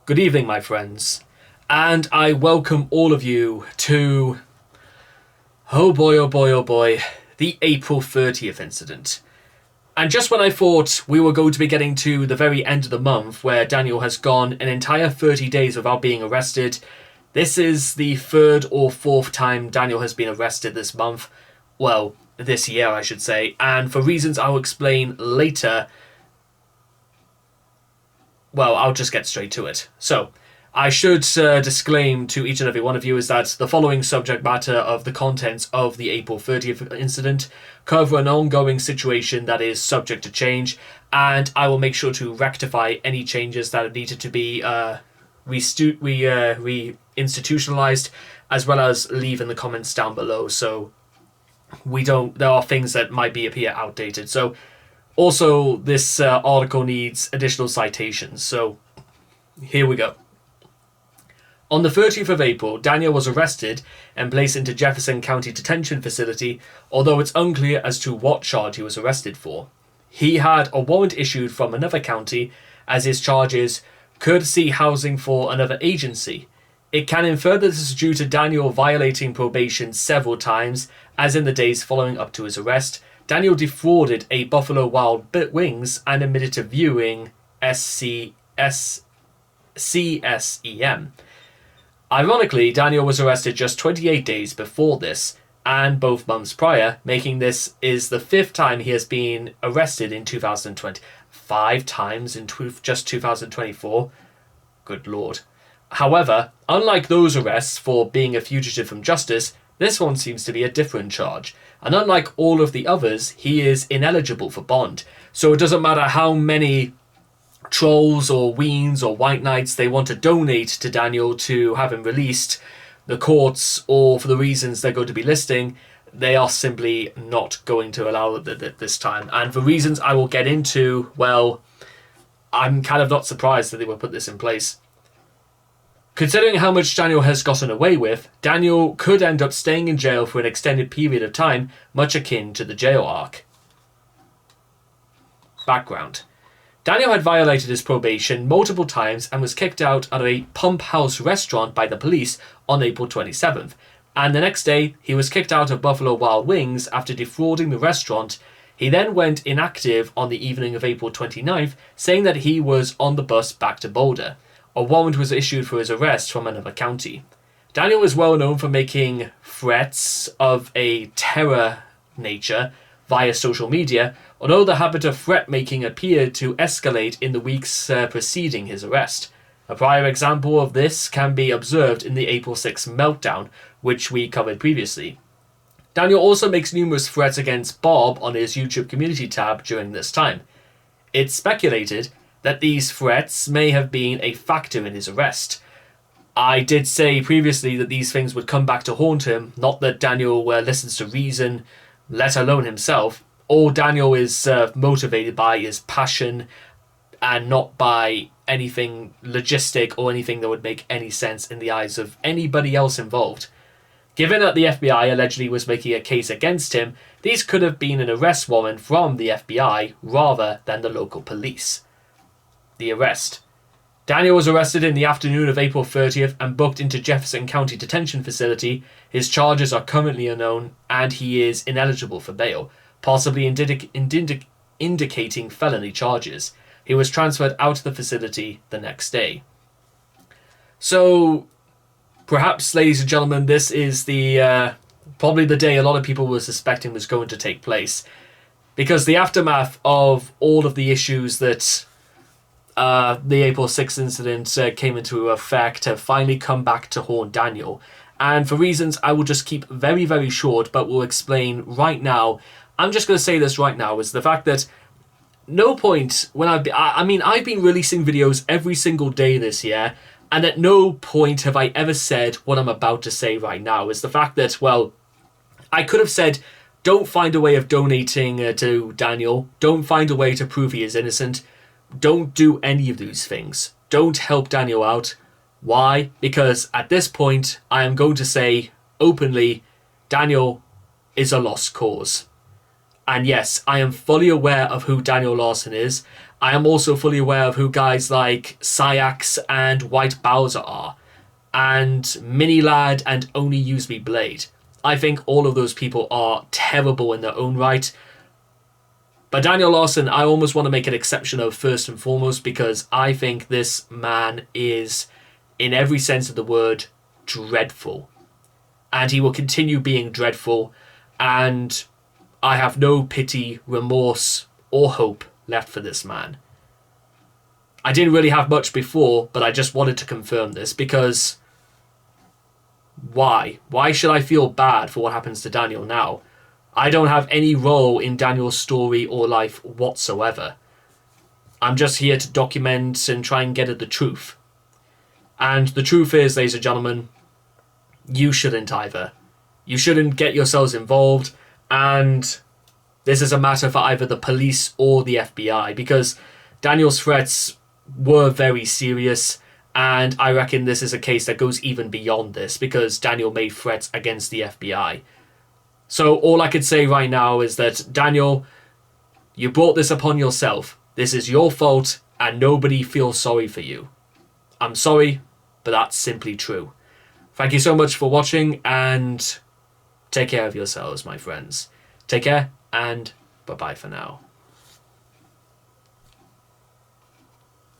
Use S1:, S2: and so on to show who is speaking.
S1: Good evening, my friends, and I welcome all of you to, oh boy, the April 30th incident. And just when I thought we were going to be getting to the very end of the month, where Daniel has gone an entire 30 days without being arrested, this is the third or fourth time Daniel has been arrested this month. Well, this year, I should say, and for reasons I'll explain later. Well, I'll just get straight to it. So, I should disclaim to each and every one of you is that the following subject matter of the contents of the April 30th incident cover an ongoing situation that is subject to change, and I will make sure to rectify any changes that are needed to be re-institutionalized, as well as leave in the comments down below, so there are things that might appear outdated. So, also, this article needs additional citations, so here we go. On the 30th of April, Daniel was arrested and placed into Jefferson County Detention Facility, although it's unclear as to what charge he was arrested for. He had a warrant issued from another county, as his charge is courtesy housing for another agency. It can infer that this is due to Daniel violating probation several times, as in the days following up to his arrest, Daniel defrauded a Buffalo Wild Wings and admitted to viewing CSEM. Ironically, Daniel was arrested just 28 days before this, and both months prior, making this is the fifth time he has been arrested in 2020. 5 times in just 2024? Good lord. However, unlike those arrests for being a fugitive from justice, this one seems to be a different charge, and unlike all of the others, he is ineligible for bond. So it doesn't matter how many trolls or weens or white knights they want to donate to Daniel to have him released, the courts, or for the reasons they're going to be listing, they are simply not going to allow it this time. And for reasons I will get into, well, I'm kind of not surprised that they will put this in place. Considering how much Daniel has gotten away with, Daniel could end up staying in jail for an extended period of time, much akin to the jail arc. Background. Daniel had violated his probation multiple times and was kicked out of a Pump House restaurant by the police on April 27th, and the next day he was kicked out of Buffalo Wild Wings after defrauding the restaurant. He then went inactive on the evening of April 29th, saying that he was on the bus back to Boulder. A warrant was issued for his arrest from another county. Daniel is well known for making threats of a terror nature via social media, although the habit of threat-making appeared to escalate in the weeks preceding his arrest. A prior example of this can be observed in the April 6th meltdown, which we covered previously. Daniel also makes numerous threats against Bob on his YouTube community tab during this time. It's speculated that these threats may have been a factor in his arrest. I did say previously that these things would come back to haunt him, not that Daniel listens to reason, let alone himself. All Daniel is motivated by is passion and not by anything logistic or anything that would make any sense in the eyes of anybody else involved. Given that the FBI allegedly was making a case against him, these could have been an arrest warrant from the FBI rather than the local police. The arrest. Daniel was arrested in the afternoon of April 30th and booked into Jefferson County Detention Facility. His charges are currently unknown and he is ineligible for bail, possibly indicating felony charges. He was transferred out of the facility the next day. So, perhaps, ladies and gentlemen, this is the probably the day a lot of people were suspecting was going to take place, because the aftermath of all of the issues that the April 6th incident came into effect have finally come back to haunt Daniel. And for reasons I will just keep very, very short, but will explain right now, I'm just going to say this right now, is the fact that no point when I've been releasing videos every single day this year, and at no point have I ever said what I'm about to say right now, is the fact that, well, I could have said, don't find a way of donating to Daniel, don't find a way to prove he is innocent, don't do any of these things. Don't help Daniel out. Why? Because at this point, I am going to say openly, Daniel is a lost cause. And yes, I am fully aware of who Daniel Larson is. I am also fully aware of who guys like Syax and White Bowser are, and Mini Lad and Only Use Me Blade. I think all of those people are terrible in their own right. But Daniel Larson, I almost want to make an exception of first and foremost, because I think this man is, in every sense of the word, dreadful. And he will continue being dreadful, and I have no pity, remorse, or hope left for this man. I didn't really have much before, but I just wanted to confirm this, because why? Why should I feel bad for what happens to Daniel now? I don't have any role in Daniel's story or life whatsoever. I'm just here to document and try and get at the truth. And the truth is, ladies and gentlemen, you shouldn't either. You shouldn't get yourselves involved, and this is a matter for either the police or the FBI, because Daniel's threats were very serious, and I reckon this is a case that goes even beyond this, because Daniel made threats against the FBI. So all I could say right now is that, Daniel, you brought this upon yourself. This is your fault, and nobody feels sorry for you. I'm sorry, but that's simply true. Thank you so much for watching, and take care of yourselves, my friends. Take care, and bye-bye for now.